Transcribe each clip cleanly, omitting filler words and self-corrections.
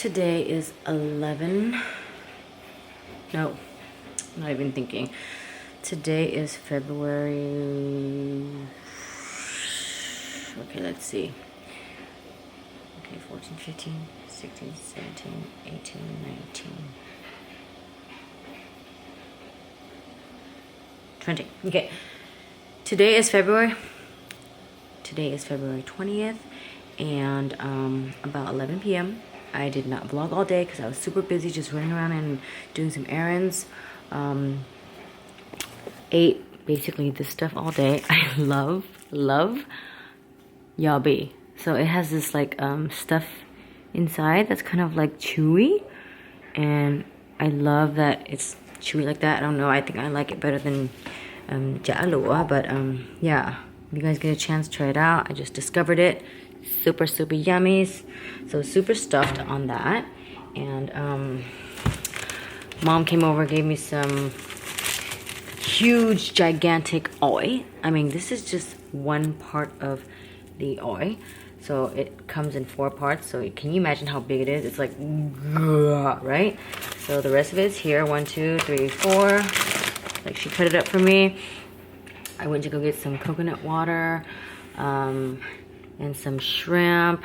Today is 11. No, not even thinking. Today is February. Okay, let's see. Okay, 14, 15, 16, 17, 18, 19, 20. Okay. Today is February 20th, and about 11 p.m. I did not vlog all day because I was super busy just running around and doing some errands. Ate basically this stuff all day. I love Hubby. So it has this like stuff inside that's kind of like chewy, and I love that it's chewy like that. I don't know, I think I like it better than chả lụa, but yeah, if you guys get a chance, try it out. I just discovered it. Super yummy. So super stuffed on that. And mom came over, gave me some huge gigantic oi. I mean, this is just one part of the oi, so it comes in 4 parts. So can you imagine how big it is? It's like right. So the rest of it is here. 1, 2, 3, 4. Like, she cut it up for me. I went to go get some coconut water and some shrimp,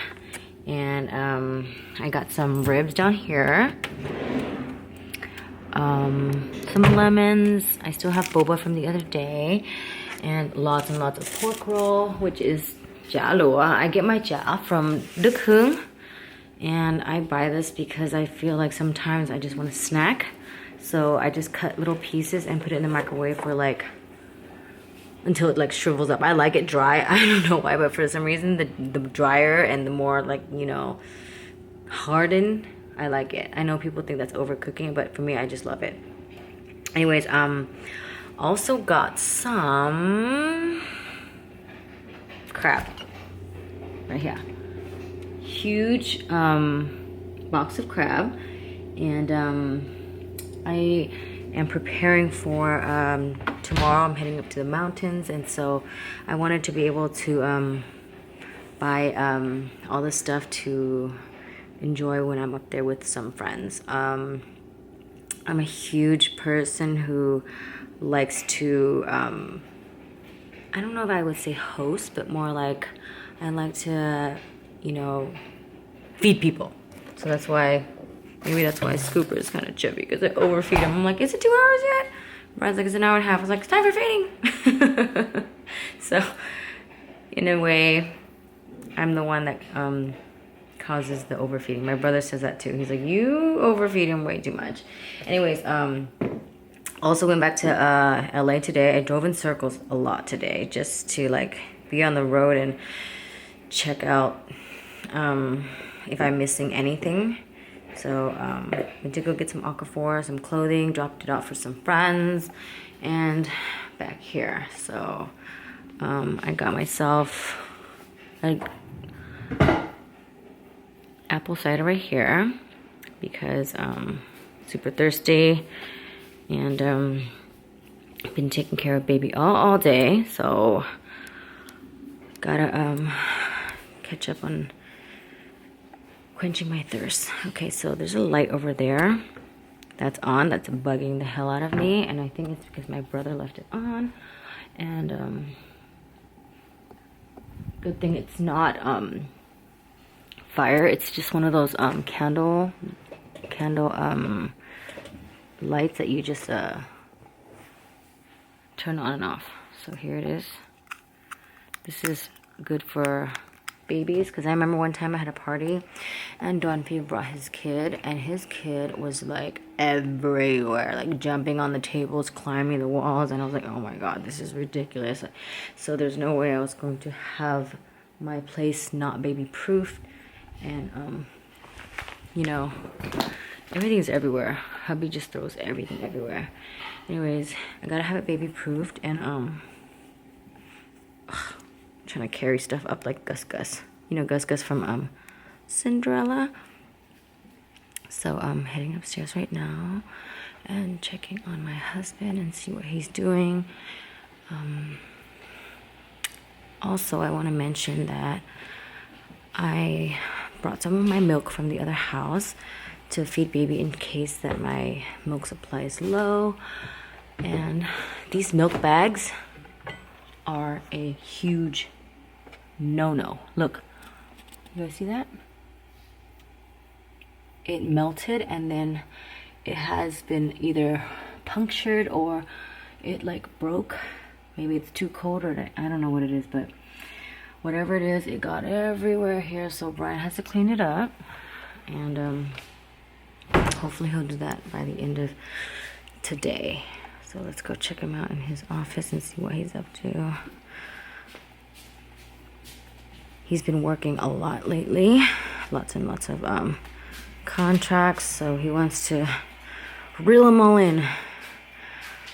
and I got some ribs down here, some lemons. I still have boba from the other day, and lots of pork roll, which is chả lụa. I get my chả from Đức Hương, and I buy this because I feel like sometimes I just want to snack. So I just cut little pieces and put it in the microwave for like until it like shrivels up. I like it dry. I don't know why, but for some reason the drier and the more like, you know, hardened, I like it. I know people think that's overcooking, but for me, I just love it. Anyways, also got some crab right here. Huge box of crab, and I am preparing for tomorrow. I'm heading up to the mountains, and so I wanted to be able to buy all this stuff to enjoy when I'm up there with some friends. I'm a huge person who likes to I don't know if I would say host, but more like I like to, you know, feed people. So that's why, maybe that's why Scooper is kind of chubby, because I overfeed him. I'm like, is it 2 hours yet? Brad's like, it's an hour and a half. I was like, it's time for feeding. So, in a way, I'm the one that causes the overfeeding. My brother says that too. He's like, you overfeed him way too much. Anyways, also went back to LA today. I drove in circles a lot today just to like be on the road and check out if I'm missing anything. So I did go get some Aquaphor, some clothing, dropped it off for some friends, and back here. So I got myself like apple cider right here because super thirsty, and been taking care of baby all day, so gotta catch up on quenching my thirst. Okay, so there's a light over there that's on, that's bugging the hell out of me, and I think it's because my brother left it on. And good thing it's not fire. It's just one of those candle lights that you just turn on and off. So here it is. This is good for babies, because I remember one time I had a party and Don P brought his kid, and his kid was like everywhere, like jumping on the tables, climbing the walls, and I was like, oh my god, this is ridiculous. So there's no way I was going to have my place not baby proof, and you know, everything's everywhere. Hubby just throws everything everywhere. Anyways, I gotta have it baby proofed, and trying to carry stuff up like Gus. You know Gus from Cinderella. So I'm heading upstairs right now and checking on my husband and see what he's doing. Also, I want to mention that I brought some of my milk from the other house to feed baby in case that my milk supply is low. And these milk bags are a huge no-no. Look, you guys see that? It melted and then it has been either punctured or it like broke. Maybe it's too cold or I don't know what it is, but whatever it is, it got everywhere here. So Brian has to clean it up, and hopefully he'll do that by the end of today. So let's go check him out in his office and see what he's up to. He's been working a lot lately, lots and lots of contracts, so he wants to reel them all in.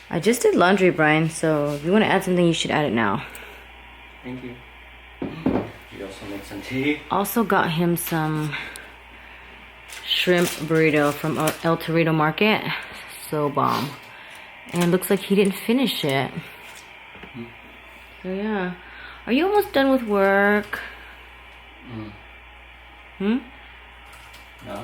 I just did laundry, Brian, so if you want to add something, you should add it now. Thank you. You also make some tea? Also got him some shrimp burrito from El Torito Market. So bomb. And it looks like he didn't finish it. So yeah. Are you almost done with work? No. Oh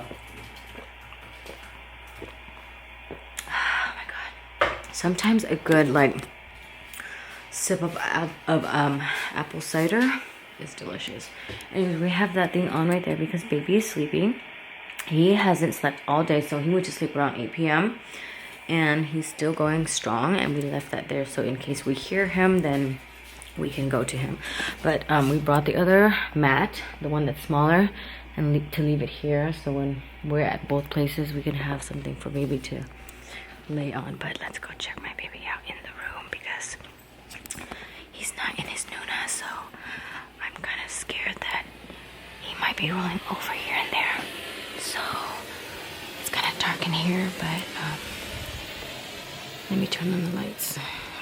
my god. Sometimes a good like sip of apple cider is delicious. Anyways, we have that thing on right there because baby is sleeping. He hasn't slept all day, so he went to sleep around 8 p.m. and he's still going strong, and we left that there so in case we hear him, then we can go to him. But we brought the other mat, the one that's smaller, and to leave it here, so when we're at both places we can have something for baby to lay on. But let's go check my baby out in the room because he's not in his Nuna, so I'm kind of scared that he might be rolling over here and there. So it's kind of dark in here, but let me turn on the lights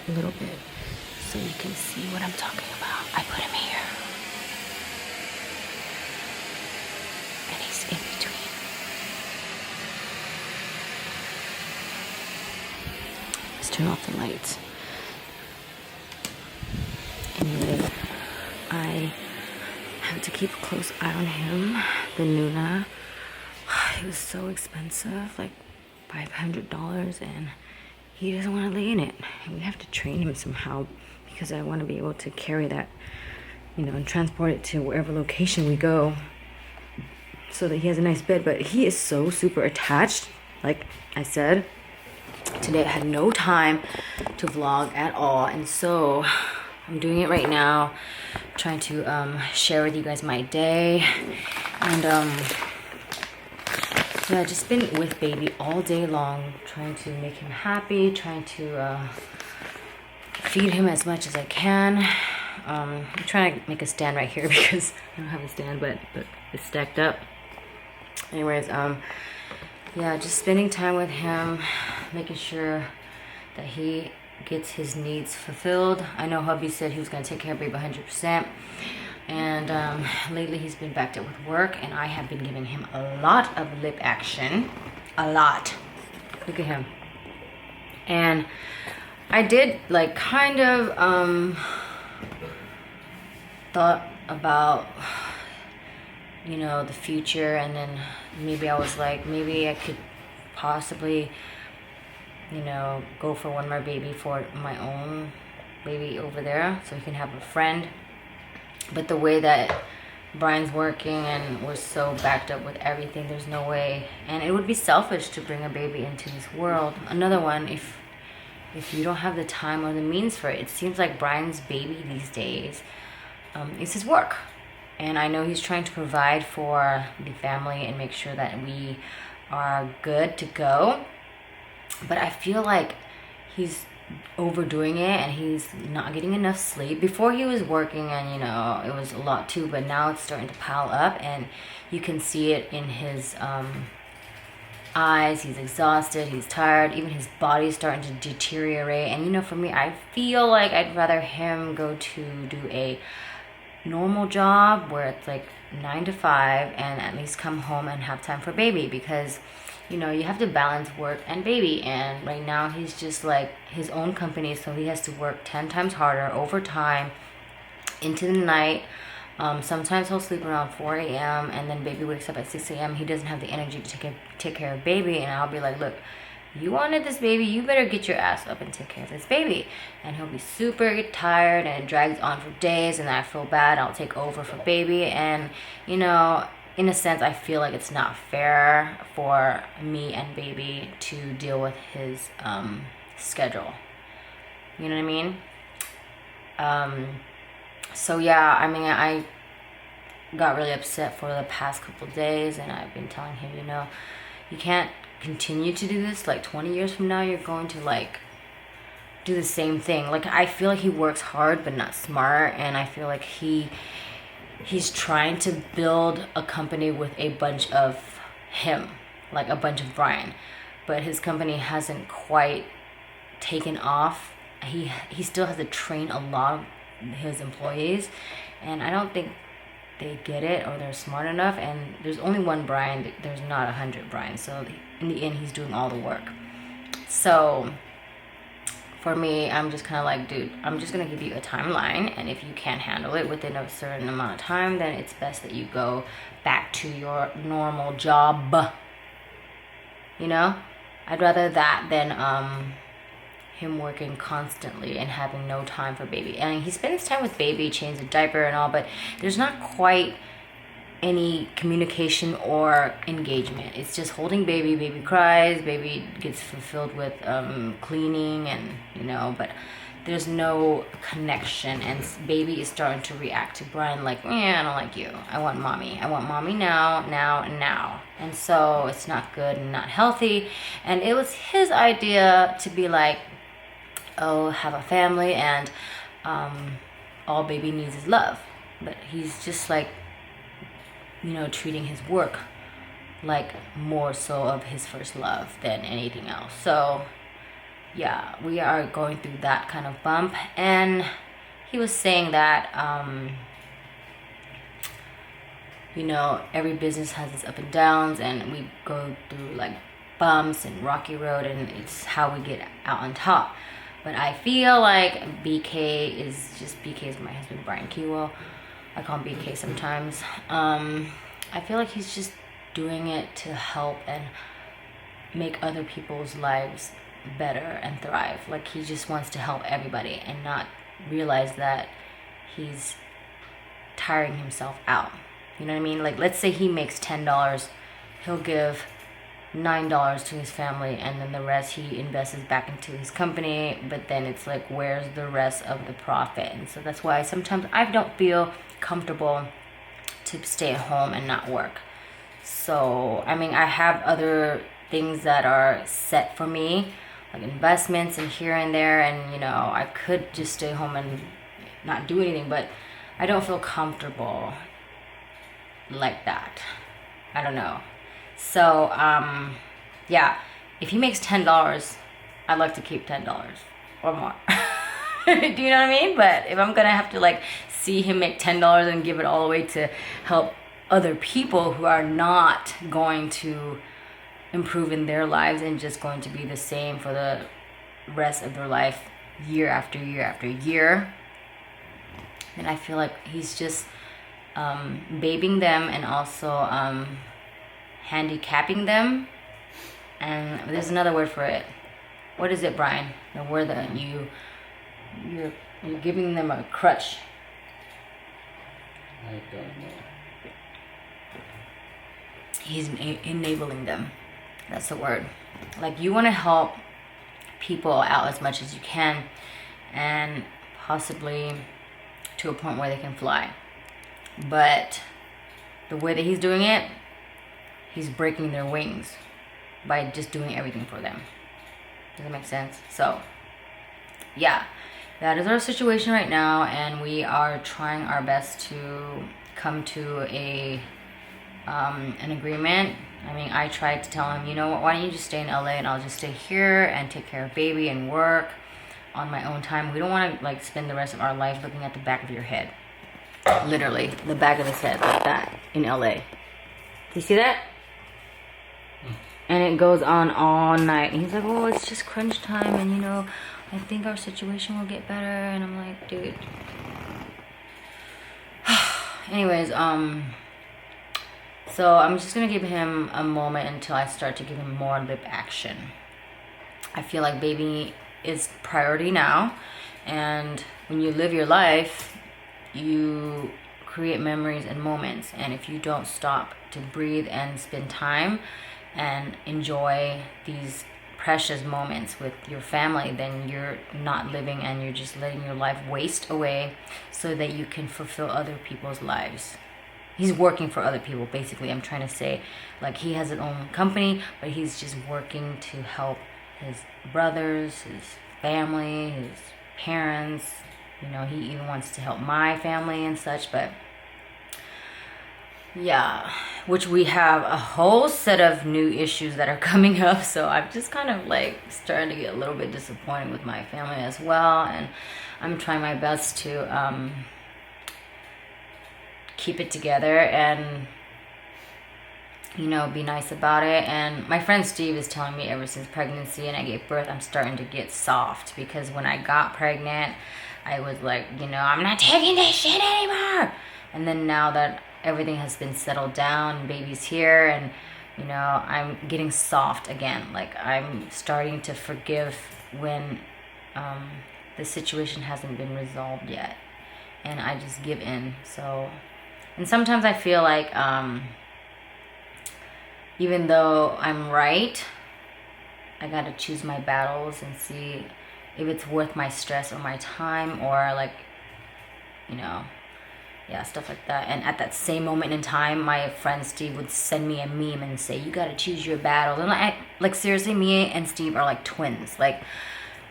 a little bit so you can see what I'm talking about. I put him here, and he's in between. Let's turn off the lights. Anyway, I have to keep a close eye on him. The Nuna, it was so expensive, like $500, and he doesn't want to lay in it. And we have to train him somehow because I want to be able to carry that, you know, and transport it to wherever location we go so that he has a nice bed. But he is so super attached. Like I said, today I had no time to vlog at all, and so I'm doing it right now, trying to share with you guys my day. And yeah, just been with baby all day long, trying to make him happy, trying to feed him as much as I can. I'm trying to make a stand right here because I don't have a stand, but it's stacked up. Anyways, yeah, just spending time with him, making sure that he gets his needs fulfilled. I know hubby said he was going to take care of baby 100%. And lately he's been backed up with work, and I have been giving him a lot of lip action. A lot. Look at him. And I did like kind of thought about, you know, the future, and then maybe I was like, maybe I could possibly, you know, go for one more baby for my own baby over there so he can have a friend. But the way that Brian's working and we're so backed up with everything, there's no way. And it would be selfish to bring a baby into this world. Another one, if you don't have the time or the means for it. It seems like Brian's baby these days is his work. And I know he's trying to provide for the family and make sure that we are good to go. But I feel like he's overdoing it, and he's not getting enough sleep. Before he was working, and you know, it was a lot too, but now it's starting to pile up, and you can see it in his eyes. He's exhausted, he's tired, even his body's starting to deteriorate. And you know, for me, I feel like I'd rather him go to do a normal job where it's like 9 to 5 and at least come home and have time for baby, because you know, you have to balance work and baby. And right now he's just like his own company, so he has to work 10 times harder, overtime, into the night, Sometimes he'll sleep around 4 a.m. and then baby wakes up at 6 a.m. He doesn't have the energy to take care of baby, and I'll be like, look, you wanted this baby, you better get your ass up and take care of this baby. And he'll be super tired, and it drags on for days, and I feel bad. I'll take over for baby, and you know, in a sense, I feel like it's not fair for me and baby to deal with his schedule. You know what I mean? So yeah, I mean, I got really upset for the past couple of days, and I've been telling him, you know, you can't continue to do this. Like 20 years from now, you're going to like do the same thing. Like, I feel like he works hard but not smart, and I feel like he's trying to build a company with a bunch of him, like a bunch of Brian, but his company hasn't quite taken off. He still has to train a lot of his employees, and I don't think they get it or they're smart enough. And there's only one Brian, there's not 100 Brian, so in the end he's doing all the work. So for me, I'm just kind of like, dude, I'm just gonna give you a timeline, and if you can't handle it within a certain amount of time, then it's best that you go back to your normal job. You know, I'd rather that than him working constantly and having no time for baby. And he spends time with baby, changes the diaper and all, but there's not quite any communication or engagement. It's just holding baby, baby cries, baby gets fulfilled with cleaning, and you know, but there's no connection, and baby is starting to react to Brian like, I don't like you, I want mommy now, and so it's not good and not healthy. And it was his idea to be like, oh, have a family, and all baby needs is love. But he's just like, you know, treating his work like more so of his first love than anything else. So yeah, we are going through that kind of bump. And he was saying that you know, every business has its up and downs, and we go through like bumps and rocky road, and it's how we get out on top. But I feel like BK is my husband, Brian Kiwo. I call him BK sometimes. I feel like he's just doing it to help and make other people's lives better and thrive. Like, he just wants to help everybody and not realize that he's tiring himself out. You know what I mean? Like, let's say he makes $10. He'll give $9 to his family, and then the rest he invests back into his company. But then it's like, where's the rest of the profit? And so that's why sometimes I don't feel comfortable to stay at home and not work. So I mean, I have other things that are set for me, like investments and here and there, and you know, I could just stay home and not do anything, but I don't feel comfortable like that. I don't know. So yeah, if he makes $10, I'd like to keep $10 or more. Do you know what I mean? But if I'm gonna have to like see him make $10 and give it all away to help other people who are not going to improve in their lives and just going to be the same for the rest of their life, year after year after year, then I feel like he's just babying them and also handicapping them. And there's another word for it. What is it, Brian? The word that you're giving them a crutch. I don't know. He's enabling them. That's the word. Like, you want to help people out as much as you can, and possibly to a point where they can fly. But the way that he's doing it, he's breaking their wings by just doing everything for them. Does that make sense? So yeah, that is our situation right now, and we are trying our best to come to an agreement. I mean, I tried to tell him, you know what, why don't you just stay in LA and I'll just stay here and take care of baby and work on my own time. We don't want to like spend the rest of our life looking at the back of your head. Literally, the back of his head, like that, in LA. Do you see that? And it goes on all night. And he's like, oh, it's just crunch time, and you know, I think our situation will get better. And I'm like, dude, anyways, so I'm just gonna give him a moment until I start to give him more lip action. I feel like baby is priority now, and when you live your life, you create memories and moments, and if you don't stop to breathe and spend time and enjoy these precious moments with your family, then you're not living and you're just letting your life waste away so that you can fulfill other people's lives. He's working for other people, basically. I'm trying to say, like, he has his own company, but he's just working to help his brothers, his family, his parents. You know, he even wants to help my family and such, but yeah, which we have a whole set of new issues that are coming up, so I'm just kind of like starting to get a little bit disappointed with my family as well, and I'm trying my best to keep it together and, you know, be nice about it. And my friend Steve is telling me ever since pregnancy and I gave birth, I'm starting to get soft, because when I got pregnant, I was like, you know, I'm not taking this shit anymore. And then now that everything has been settled down, baby's here, and, you know, I'm getting soft again. Like, I'm starting to forgive when the situation hasn't been resolved yet, and I just give in. So, and sometimes I feel like even though I'm right, I gotta choose my battles and see if it's worth my stress or my time, or like, you know, yeah, stuff like that. And at that same moment in time, my friend Steve would send me a meme and say, you gotta choose your battles. And like seriously, me and Steve are like twins. Like,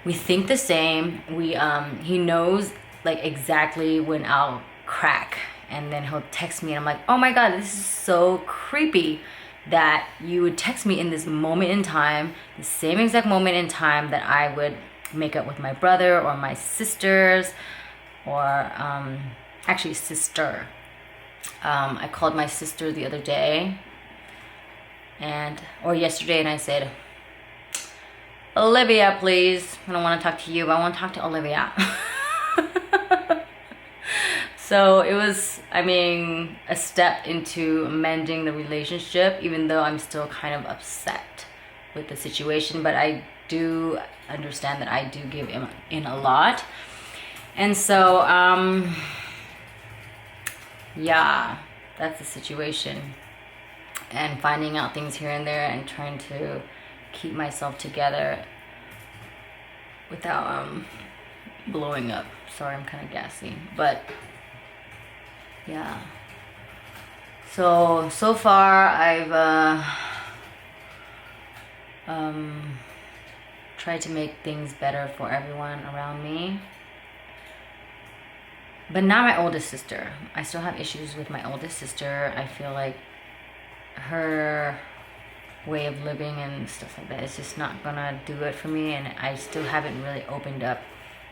we think the same. He knows like exactly when I'll crack, and then he'll text me and I'm like, oh my god, this is so creepy that you would text me in this moment in time, the same exact moment in time that I would make up with my brother or my sisters, or actually sister. I called my sister the other day, or yesterday, and I said, Olivia, please, I don't want to talk to you, I want to talk to Olivia. So it was, I mean, a step into mending the relationship, even though I'm still kind of upset with the situation. But I do understand that I do give in a lot. And so, yeah, that's the situation. And finding out things here and there and trying to keep myself together without blowing up. Sorry, I'm kind of gassy. But yeah, so far I've tried to make things better for everyone around me, but not my oldest sister. I still have issues with my oldest sister. I feel like her way of living and stuff like that is just not gonna do it for me, and I still haven't really opened up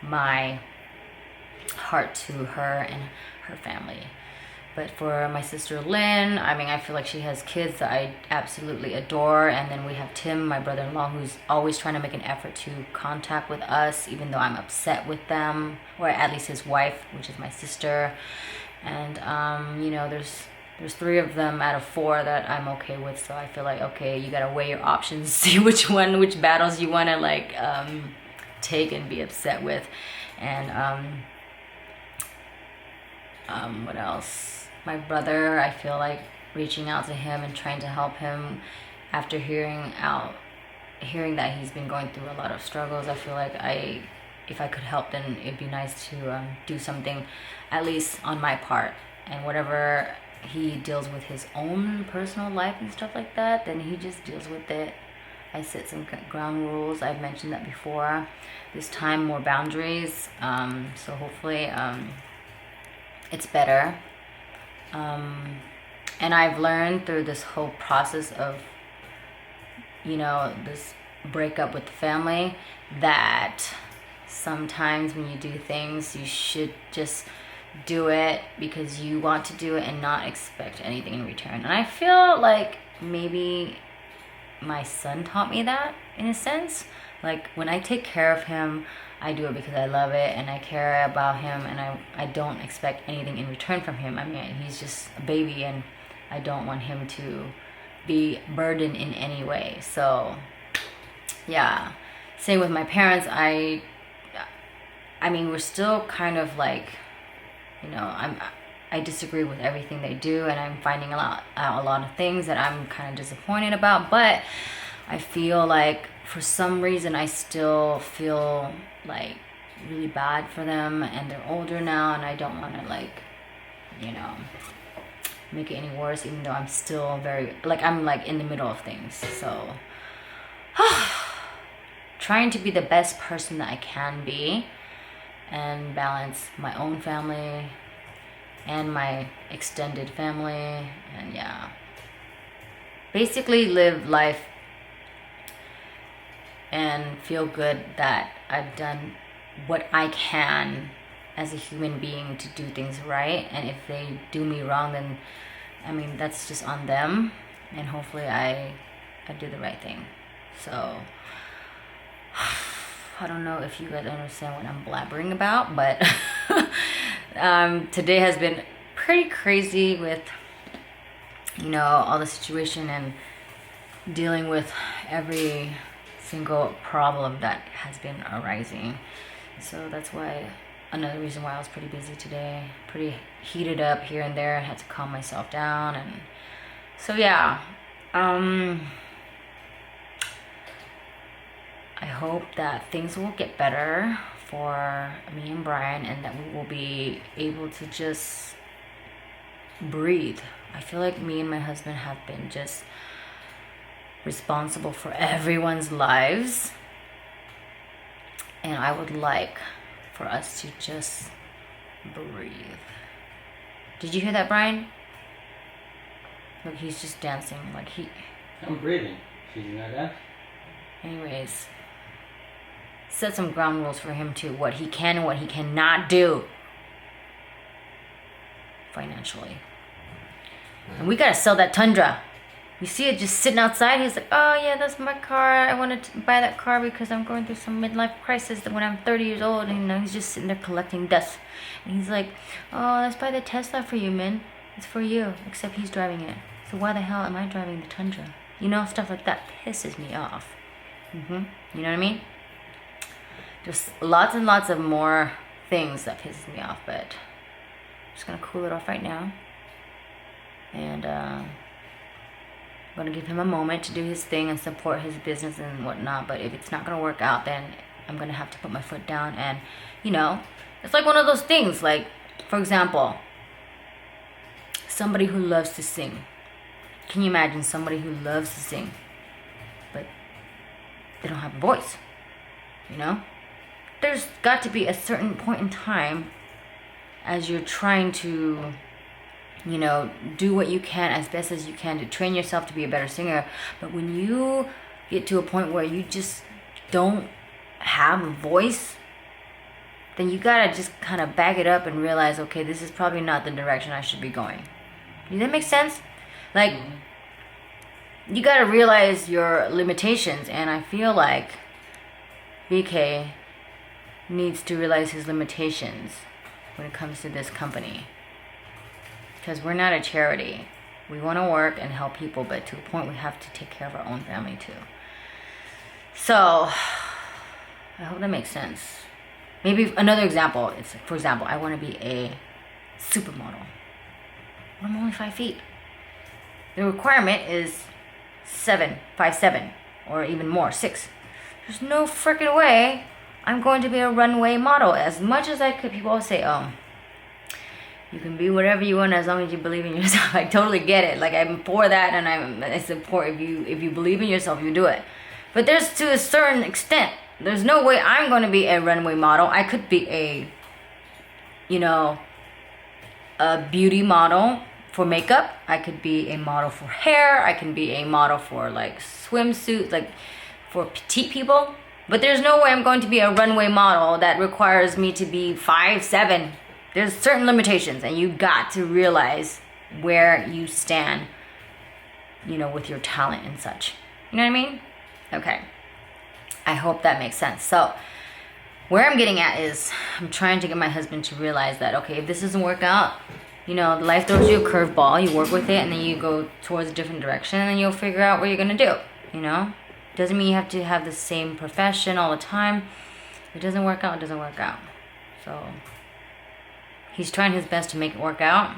my heart to her and her family. But for my sister Lynn, I mean, I feel like she has kids that I absolutely adore. And then we have Tim, my brother-in-law, who's always trying to make an effort to contact with us, even though I'm upset with them, or at least his wife, which is my sister. And you know, there's 3 of them out of 4 that I'm okay with. So I feel like, okay, you gotta weigh your options, see which battles you wanna like take and be upset with. And what else? My brother, I feel like reaching out to him and trying to help him after hearing that he's been going through a lot of struggles. I feel like if I could help, then it'd be nice to do something, at least on my part. And whatever he deals with his own personal life and stuff like that, then he just deals with it. I set some ground rules. I've mentioned that before. This time, more boundaries. So hopefully it's better. And I've learned through this whole process of, you know, this breakup with the family, that sometimes when you do things, you should just do it because you want to do it and not expect anything in return. And I feel like maybe my son taught me that in a sense. Like when I take care of him, I do it because I love it and I care about him, and I don't expect anything in return from him. I mean, he's just a baby and I don't want him to be burdened in any way. So yeah, same with my parents. I mean, we're still kind of like, you know, I disagree with everything they do, and I'm finding out a lot of things that I'm kind of disappointed about. But I feel like for some reason I still feel like really bad for them, and they're older now, and I don't want to, like, you know, make it any worse, even though I'm still very, like, I'm like in the middle of things. So trying to be the best person that I can be and balance my own family and my extended family, and yeah, basically live life and feel good that I've done what I can as a human being to do things right. And if they do me wrong, then I mean, that's just on them, and hopefully I do the right thing. So I don't know if you guys understand what I'm blabbering about, but today has been pretty crazy with, you know, all the situation and dealing with every single problem that has been arising. So that's why, another reason why I was pretty busy today, pretty heated up here and there. I had to calm myself down. And so yeah, I hope that things will get better for me and Brian, and that we will be able to just breathe. I feel like me and my husband have been just responsible for everyone's lives, and I would like for us to just breathe. Did you hear that, Brian? Look, he's just dancing like he... I'm breathing. Did you know that? Anyways, set some ground rules for him too, what he can and what he cannot do financially. And we gotta sell that Tundra. You see it just sitting outside. He's like, oh yeah, that's my car. I wanted to buy that car because I'm going through some midlife crisis when I'm 30 years old. And, you know, he's just sitting there collecting dust. And he's like, oh, let's buy the Tesla for you, man. It's for you. Except he's driving it. So why the hell am I driving the Tundra? You know, stuff like that pisses me off. You know what I mean? There's lots and lots of more things that pisses me off, but I'm just gonna cool it off right now. And I'm gonna give him a moment to do his thing and support his business and whatnot. But if it's not gonna work out, then I'm gonna have to put my foot down. And, you know, it's like one of those things, like, for example, somebody who loves to sing. Can you imagine somebody who loves to sing, but they don't have a voice? You know, there's got to be a certain point in time as you're trying to, you know, do what you can as best as you can to train yourself to be a better singer. But when you get to a point where you just don't have a voice, then you gotta just kind of back it up and realize, okay, this is probably not the direction I should be going. Does that make sense? Like, you gotta realize your limitations, and I feel like BK needs to realize his limitations when it comes to this company. Because we're not a charity. We want to work and help people, but to a point we have to take care of our own family too. So, I hope that makes sense. Maybe another example, it's, for example, I want to be a supermodel. I'm only 5 feet. The requirement is 5'7", or even more, 6. There's no freaking way I'm going to be a runway model. As much as I could, people always say, oh, you can be whatever you want as long as you believe in yourself. I totally get it. Like, I'm for that, and I support if you believe in yourself, you do it. But there's to a certain extent. There's no way I'm going to be a runway model. I could be a, you know, a beauty model for makeup. I could be a model for hair. I can be a model for like swimsuits, like for petite people. But there's no way I'm going to be a runway model that requires me to be 5'7". There's certain limitations, and you got to realize where you stand, you know, with your talent and such. You know what I mean? Okay. I hope that makes sense. So, where I'm getting at is, I'm trying to get my husband to realize that, okay, if this doesn't work out, you know, life throws you a curveball, you work with it, and then you go towards a different direction, and then you'll figure out what you're gonna do, you know? Doesn't mean you have to have the same profession all the time. If it doesn't work out, it doesn't work out. So, he's trying his best to make it work out,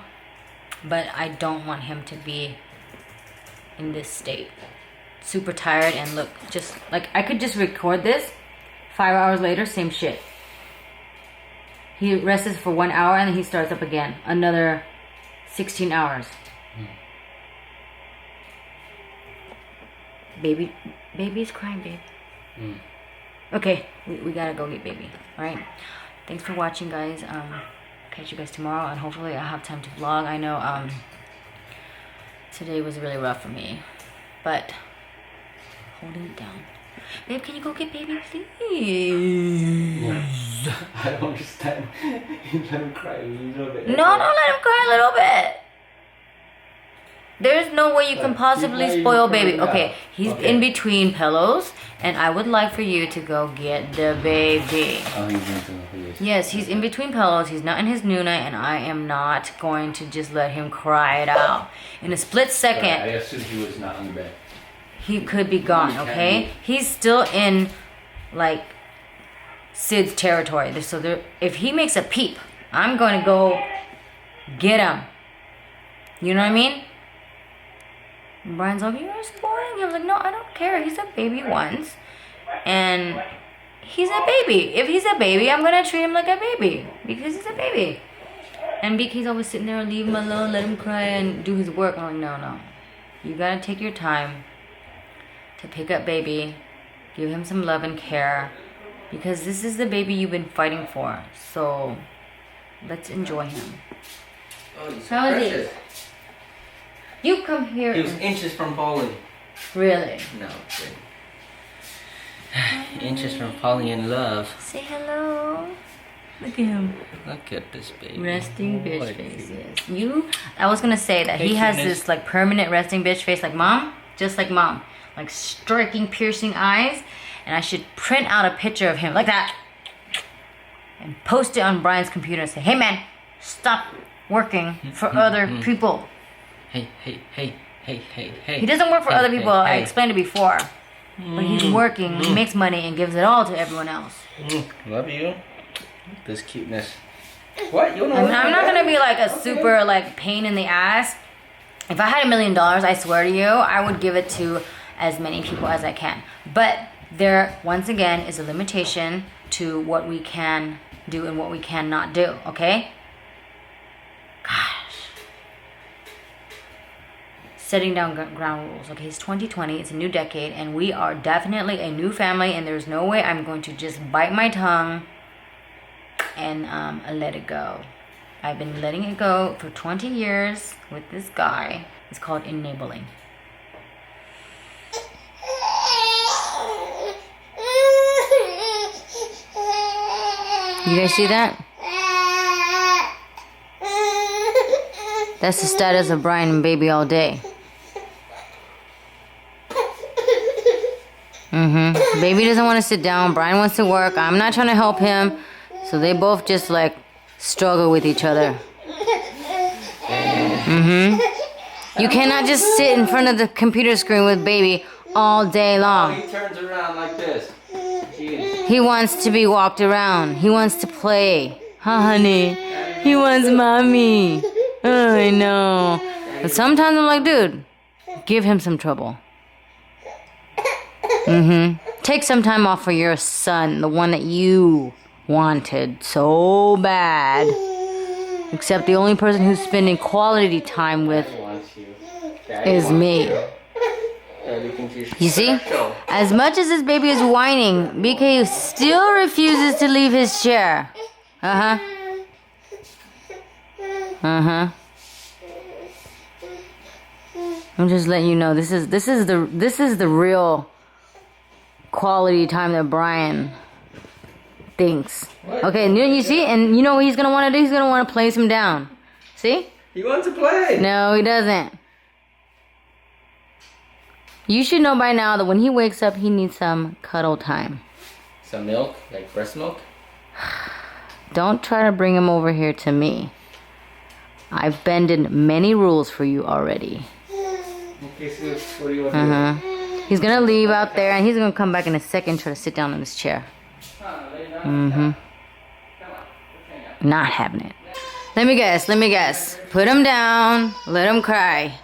but I don't want him to be in this state. Super tired and look, just like I could just record this 5 hours later, same shit. He rests for 1 hour and then he starts up again. Another 16 hours. Baby's crying, babe. Okay, we gotta go get baby. Alright. Thanks for watching, guys. Catch you guys tomorrow and hopefully I'll have time to vlog. I know today was really rough for me. But holding it down. Babe, can you go get baby, please? Yeah. I don't understand. You let him cry a little bit. No, don't let him cry a little bit. There's no way you can possibly spoil baby. Okay, he's in between pillows, and I would like for you to go get the baby. Oh, he's in pillows. Yes, he's in between pillows. He's not in his new night, and I am not going to just let him cry it out. In a split second. I assumed he was not on the bed. He could be gone, okay? He's still in, like, Sid's territory. So there, if he makes a peep, I'm going to go get him. You know what I mean? And Brian's like, you're spoiling him. I was like, no, I don't care. He's a baby once. And he's a baby. If he's a baby, I'm going to treat him like a baby. Because he's a baby. And BK's always sitting there, leave him alone, let him cry and do his work. I'm like, no. You got to take your time to pick up baby, give him some love and care, because this is the baby you've been fighting for. So let's enjoy him. Oh, he's How is he? precious. You come here. He was inches from falling. Really? No, inches from falling in love. Say hello. Look at him. Look at this baby. Resting bitch face. Yes. I was gonna say that he has this like permanent resting bitch face, like mom, just like mom. Like striking, piercing eyes, and I should print out a picture of him like that and post it on Brian's computer and say, hey man, stop working for other people. Hey. He doesn't work for other people. I explained it before. But he's working, he makes money and gives it all to everyone else. Love you. This cuteness. What? You know I'm not gonna be like a super like pain in the ass. If I had $1 million, I swear to you, I would give it to as many people as I can. But there, once again, is a limitation to what we can do and what we cannot do, okay? Gosh. Setting down ground rules, okay? It's 2020, it's a new decade, and we are definitely a new family, and there's no way I'm going to just bite my tongue and let it go. I've been letting it go for 20 years with this guy. It's called enabling. You guys see that? That's the status of Brian and baby all day. Baby doesn't want to sit down. Brian wants to work. I'm not trying to help him. So they both just like struggle with each other. You cannot just sit in front of the computer screen with baby all day long. He turns around like this. Jeez. He wants to be walked around. He wants to play. Huh, honey? He wants mommy. Oh, I know. But sometimes I'm like, dude, give him some trouble. Take some time off for your son, the one that you wanted so bad. Except the only person who's spending quality time with is me. You see? As much as this baby is whining, BK still refuses to leave his chair. I'm just letting you know this is the real quality time that Brian thinks. Okay, and you see, and you know what he's gonna want to do? He's gonna want to place him down. See? He wants to play. No, he doesn't. You should know by now that when he wakes up, he needs some cuddle time. Some milk, like breast milk. Don't try to bring him over here to me. I've bended many rules for you already. Okay, so what do you want to do? He's gonna leave out there and he's gonna come back in a second and try to sit down in this chair. Not having it. Let me guess. Put him down, let him cry.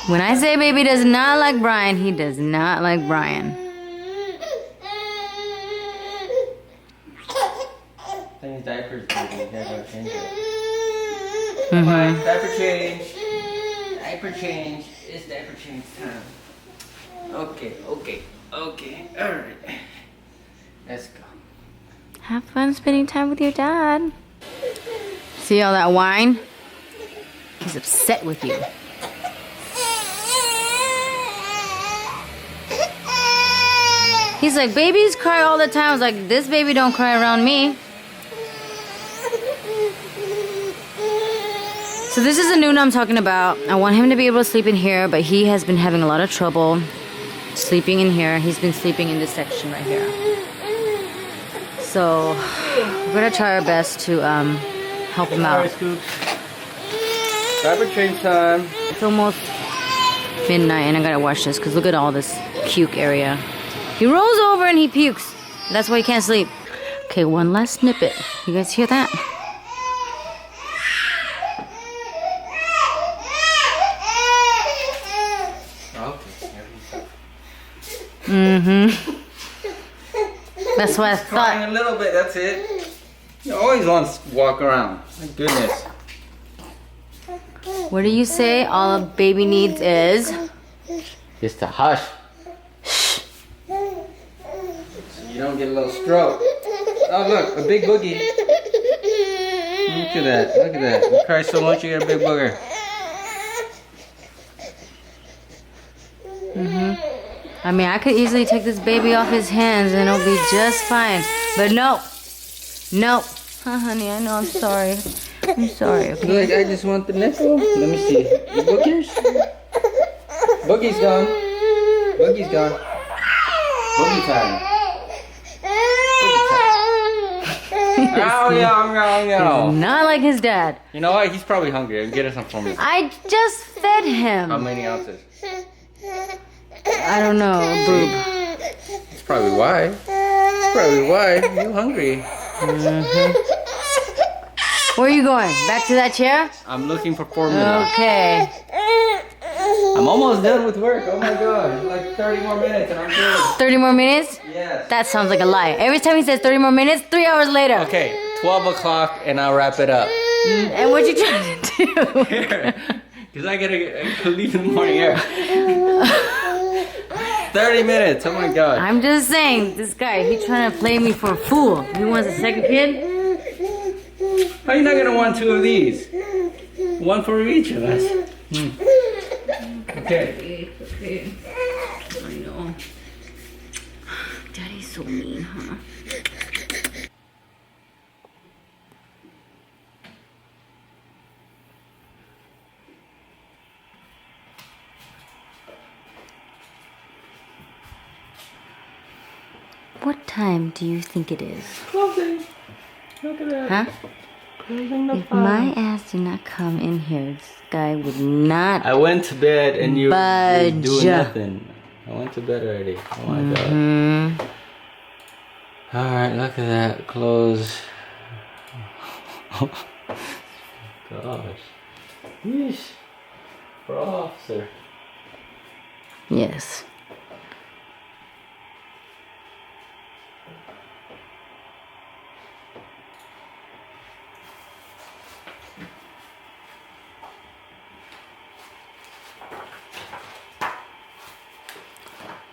When I say baby does not like Brian, he does not like Brian. I think his diaper's dirty. You gotta go change it. Come on, diaper change. Diaper change. It's diaper change time. Okay. Alright. Let's go. Have fun spending time with your dad. See all that wine? He's upset with you. He's like, babies cry all the time. I was like, this baby don't cry around me. So this is the Nuna I'm talking about. I want him to be able to sleep in here, but he has been having a lot of trouble sleeping in here. He's been sleeping in this section right here. So we're gonna try our best to help him out. Alright, Scoops. Diaper change time. It's almost midnight and I gotta wash this because look at all this puke area. He rolls over and he pukes. That's why he can't sleep. Okay, one last snippet. You guys hear that? That's what I thought. Crying a little bit, that's it. He always wants to walk around. My goodness. What do you say all a baby needs is? Just to hush. So you don't get a little stroke. Oh look, a big boogie. Look at that. You cry so much you get a big booger. I mean, I could easily take this baby off his hands and it'll be just fine. But no. Oh, honey, I know, I'm sorry. I'm sorry, okay? Like, I just want the nipple. Let me see. The boogers? Boogie's gone. Boogie time. Ow. Not like his dad. You know what? He's probably hungry. Get us some for me. I just fed him. How many ounces? I don't know, boob. That's probably why. You're hungry. Where are you going? Back to that chair? I'm looking for formula. Okay. I'm almost done with work. Oh my god. Like 30 more minutes and I'm good. 30 more minutes? Yes. That sounds like a lie. Every time he says 30 more minutes, 3 hours later. Okay, 12 o'clock and I'll wrap it up. And what you trying to do? Here. Because I gotta leave in the morning here. 30 minutes. Oh my god. I'm just saying, this guy, he's trying to play me for a fool. He wants a second kid? How are you not gonna want two of these? One for each of us. Okay. I know. Daddy's so mean, huh? What time do you think it is? Closing. Look at that. Huh? Closing the If my ass did not come in here, this guy would not. I went to bed and you were doing budge. nothing. I went to bed already. Oh my god. Alright, look at that. Close. Gosh. Yeesh. For officer. Yes.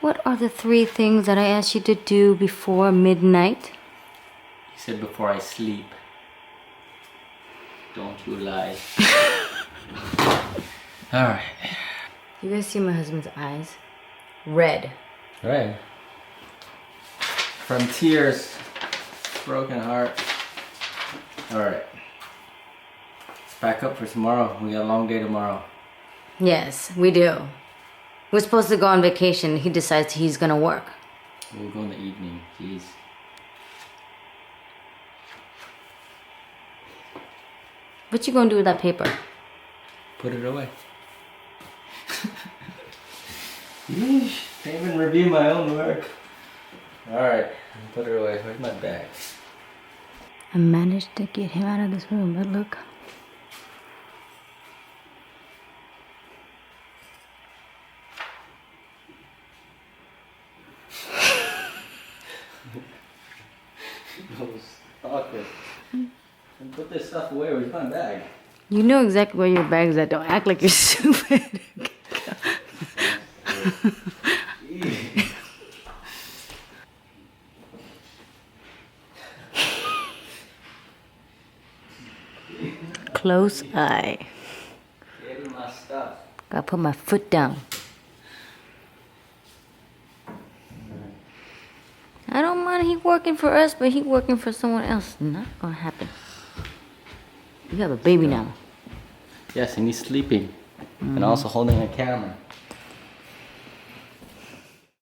What are the 3 things that I asked you to do before midnight? You said before I sleep. Don't you lie. Alright. You guys see my husband's eyes? Red. Right. From tears. Broken heart. Alright. Let's pack up for tomorrow. We got a long day tomorrow. Yes, we do. We're supposed to go on vacation. He decides he's gonna work. We'll go in the evening, jeez. What you gonna do with that paper? Put it away. Yeesh, can't even review my own work. Alright, put it away. Where's my bag? I managed to get him out of this room, but look. Stop it. Put this stuff away. Where's my bag? You know exactly where your bag's at. Don't act like you're stupid. Close eye. Give me my stuff. Gotta put my foot down. I don't mind he working for us, but he working for someone else. Not gonna happen. You have a baby now. Yes, and he's sleeping. And also holding a camera.